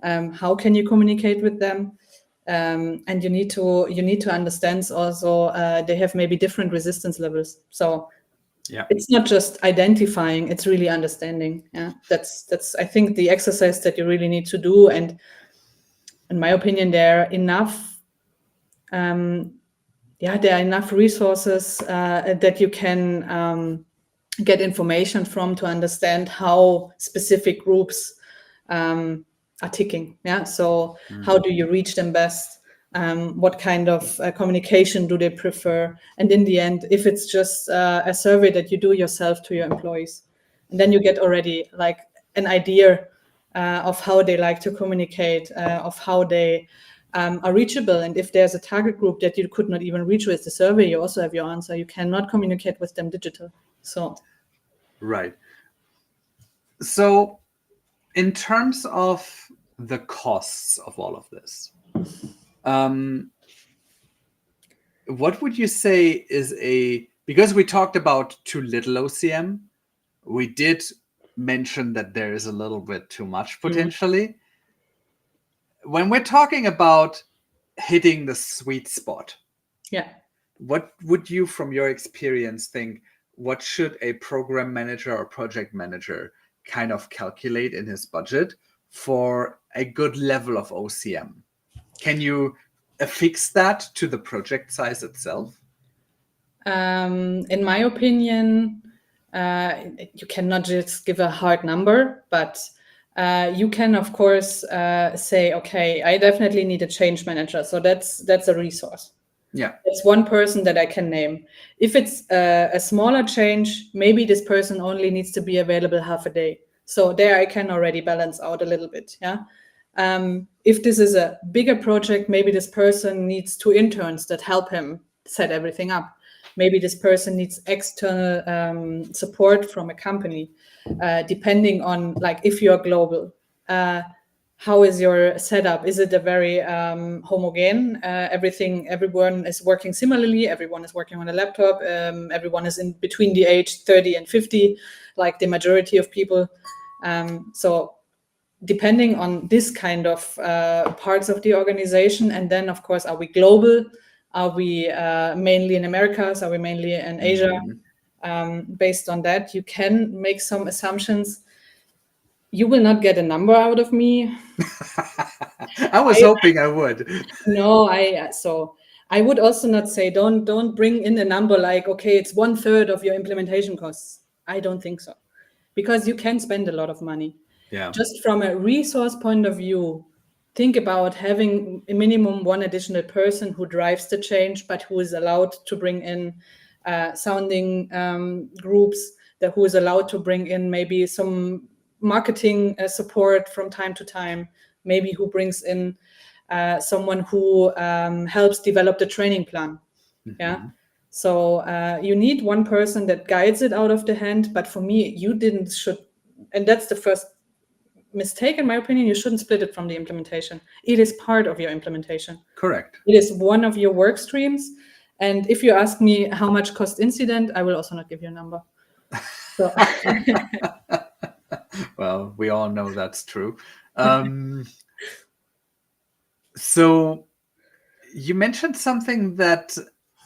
How can you communicate with them? And you need to understand also they have maybe different resistance levels. So yeah, it's not just identifying, it's really understanding. Yeah, that's I think the exercise that you really need to do. And in my opinion, there are enough resources that you can get information from to understand how specific groups are ticking. Yeah, so how do you reach them best? What kind of communication do they prefer? And in the end, if it's just a survey that you do yourself to your employees, and then you get already like an idea of how they like to communicate, of how they are reachable. And if there's a target group that you could not even reach with the survey, you also have your answer. You cannot communicate with them digital. So, right. So, in terms of the costs of all of this, what would you say is because we talked about too little OCM, we did mention that there is a little bit too much potentially. When we're talking about hitting the sweet spot, what would you, from your experience, think, what should a program manager or project manager kind of calculate in his budget for a good level of OCM? Can you affix that to the project size itself? In my opinion, you cannot just give a hard number, but you can, of course, say, okay, I definitely need a change manager. So that's a resource. Yeah. It's one person that I can name. If it's a smaller change, maybe this person only needs to be available half a day. So there I can already balance out a little bit. Yeah. If this is a bigger project, maybe this person needs 2 interns that help him set everything up. Maybe this person needs external support from a company, depending on like if you're global. how is your setup? Is it a very homogeneous? Everyone is working similarly. Everyone is working on a laptop. Everyone is in between the age 30 and 50, like the majority of people. So depending on this kind of parts of the organization, and then of course, are we global? Are we mainly in Americas? Are we mainly in Asia? Based on that, you can make some assumptions. You will not get a number out of me. I was hoping I would. No, so I would also not say don't bring in a number like, okay, it's 1/3 of your implementation costs. I don't think so, because you can spend a lot of money. Yeah. Just from a resource point of view, think about having a minimum one additional person who drives the change, but who is allowed to bring in sounding groups, that who is allowed to bring in maybe some marketing support from time to time, maybe who brings in someone who helps develop the training plan. Yeah. So you need one person that guides it out of the hand. But for me, and that's the first mistake, in my opinion. You shouldn't split it from the implementation. It is part of your implementation. Correct. It is one of your work streams. And if you ask me how much cost incident, I will also not give you a number. So. Well, we all know that's true. So you mentioned something that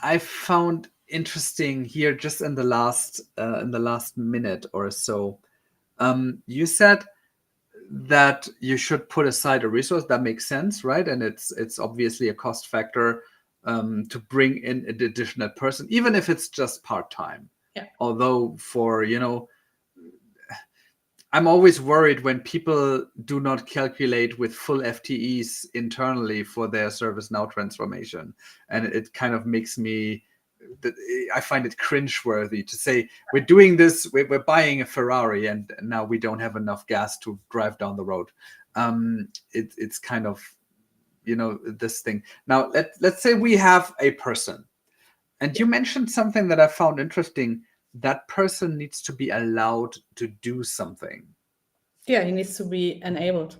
I found interesting here just in the last minute or so. You said that you should put aside a resource. That makes sense, right? And it's obviously a cost factor to bring in an additional person, even if it's just part-time. Yeah. Although I'm always worried when people do not calculate with full FTEs internally for their ServiceNow transformation. And it kind of makes me, I find it cringeworthy to say, we're doing this, we're buying a Ferrari, and now we don't have enough gas to drive down the road. It's kind of, this thing. Now, let's say we have a person. And you mentioned something that I found interesting. That person needs to be allowed to do something. Yeah, he needs to be enabled.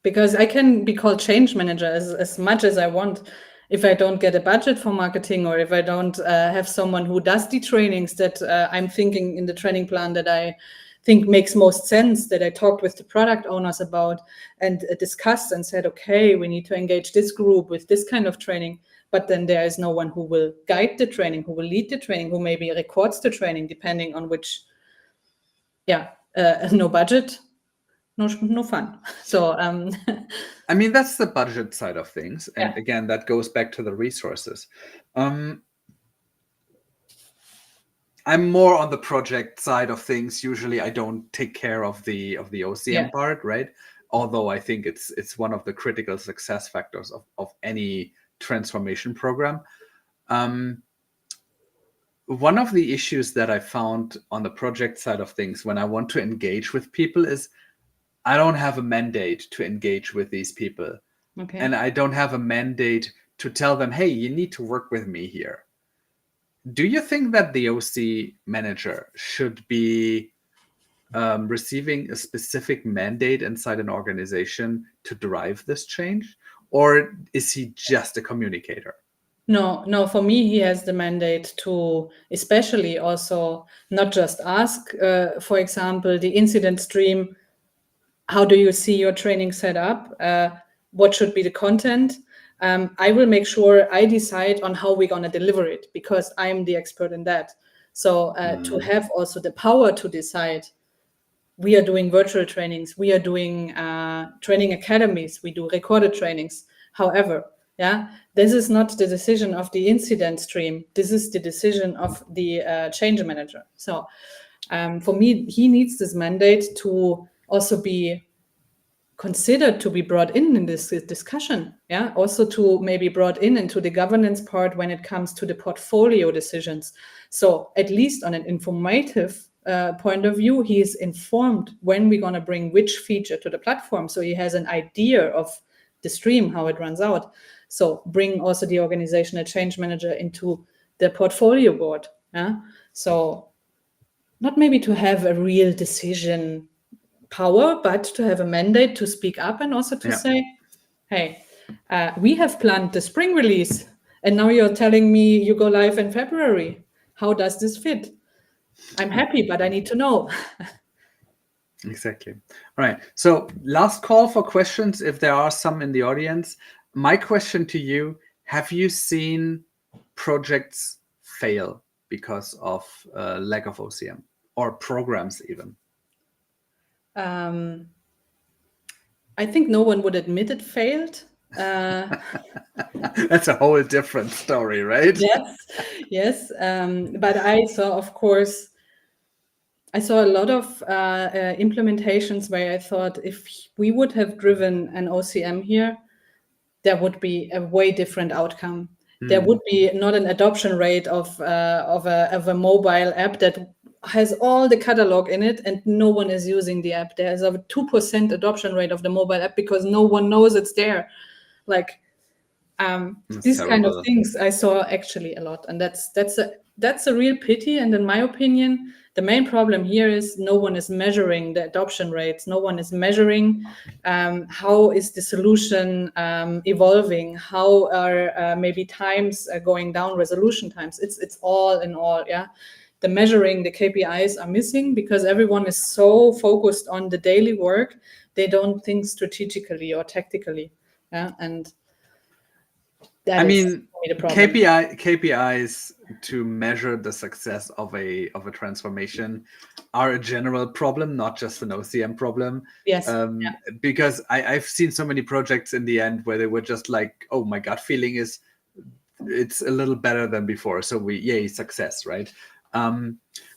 Because I can be called change manager as much as I want. If I don't get a budget for marketing, or if I don't have someone who does the trainings that I'm thinking in the training plan that I think makes most sense, that I talked with the product owners about and discussed and said, okay, we need to engage this group with this kind of training. But then there is no one who will guide the training, who will lead the training, who maybe records the training, depending on which, no budget, no fun. So I mean, that's the budget side of things, and again, that goes back to the resources. I'm more on the project side of things. Usually I don't take care of the OCM part, right? Although I think it's one of the critical success factors of any transformation program. One of the issues that I found on the project side of things when I want to engage with people is I don't have a mandate to engage with these people. Okay. And I don't have a mandate to tell them, hey, you need to work with me here. Do you think that the OC manager should be receiving a specific mandate inside an organization to drive this change? Or is he just a communicator? No, for me, he has the mandate to especially also not just ask, for example, the incident stream, how do you see your training set up? What should be the content? I will make sure I decide on how we're going to deliver it, because I'm the expert in that. So to have also the power to decide, we are doing virtual trainings, we are doing training academies, we do recorded trainings. However, this is not the decision of the incident stream. This is the decision of the change manager. So for me, he needs this mandate to also be considered to be brought in this discussion. Also to maybe brought into the governance part when it comes to the portfolio decisions. So at least on an informative point of view, he is informed when we're going to bring which feature to the platform. So he has an idea of the stream, how it runs out. So bring also the organizational change manager into the portfolio board. So not maybe to have a real decision power, but to have a mandate to speak up and also to say, hey, we have planned the spring release, and now you're telling me you go live in February. How does this fit? I'm happy, but I need to know. Exactly. All right. So last call for questions, if there are some in the audience. My question to you, have you seen projects fail because of lack of OCM or programs even? I think no one would admit it failed. That's a whole different story, right? Yes. But I saw, of course, a lot of implementations where I thought if we would have driven an OCM here, there would be a way different outcome. There would be not an adoption rate of a mobile app that has all the catalog in it and no one is using the app. There's a 2% adoption rate of the mobile app because no one knows it's there. Like these kind of things I saw actually a lot, and that's a real pity. And in my opinion, the main problem here is no one is measuring the adoption rates. No one is measuring how is the solution evolving. How are maybe times going down, resolution times. It's all in all, yeah. The measuring, the KPIs are missing because everyone is so focused on the daily work. They don't think strategically or tactically, yeah, and I mean, KPIs to measure the success of a transformation are a general problem, not just an OCM problem. Yes. Because I've seen so many projects in the end where they were just like, oh, my gut feeling is it's a little better than before. So yay, success, right?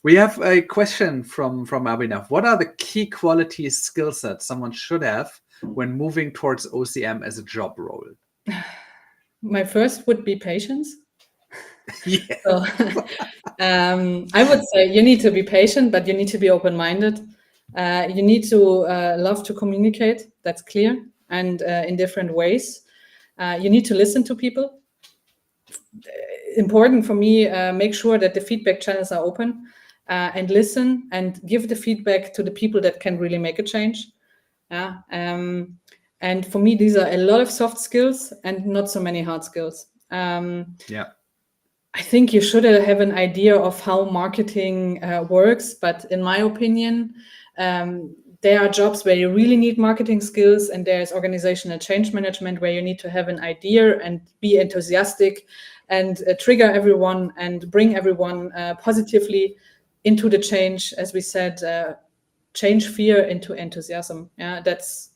We have a question from Abhinav. What are the key qualities, skill sets someone should have when moving towards OCM as a job role? My first would be patience. Yeah. So, I would say you need to be patient, but you need to be open-minded. You need to love to communicate. That's clear, and in different ways. You need to listen to people. Important for me, make sure that the feedback channels are open and listen and give the feedback to the people that can really make a change. Yeah. And for me, these are a lot of soft skills and not so many hard skills. I think you should have an idea of how marketing works, but in my opinion, there are jobs where you really need marketing skills, and there's organizational change management where you need to have an idea and be enthusiastic and trigger everyone and bring everyone positively into the change. As we said, change fear into enthusiasm. Yeah, that's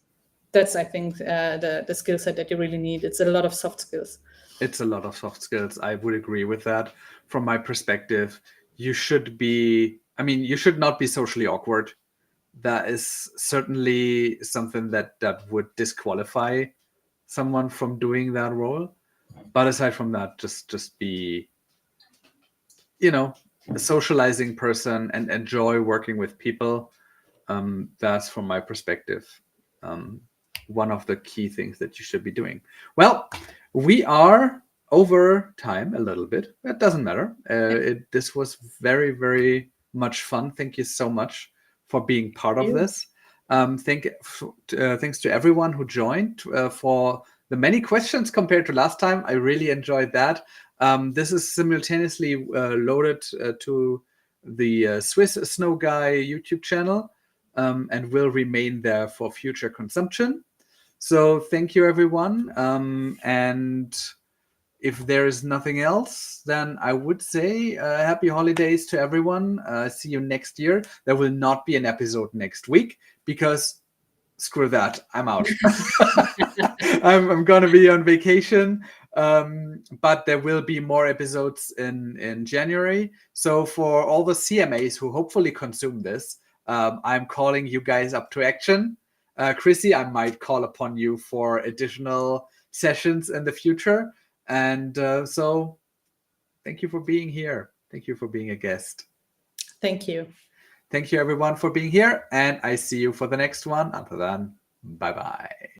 I think the skill set that you really need. It's a lot of soft skills. It's a lot of soft skills. I would agree with that. From my perspective, you should not be socially awkward. That is certainly something that would disqualify someone from doing that role. But aside from that, just be, a socializing person and enjoy working with people. That's from my perspective. One of the key things that you should be doing. Well, we are over time a little bit. That doesn't matter. This was very, very much fun. Thank you so much for being part of this. Thanks to everyone who joined for the many questions compared to last time. I really enjoyed that. This is simultaneously loaded to the Swiss Snow Guy YouTube channel and will remain there for future consumption. So thank you, everyone. And if there is nothing else, then I would say happy holidays to everyone. See you next year. There will not be an episode next week because screw that. I'm out. I'm going to be on vacation. But there will be more episodes in January. So for all the CMAs who hopefully consume this, I'm calling you guys up to action. Chrissy, I might call upon you for additional sessions in the future. And so thank you for being here. Thank you for being a guest. Thank you. Thank you, everyone, for being here. And I see you for the next one. Until then, bye-bye.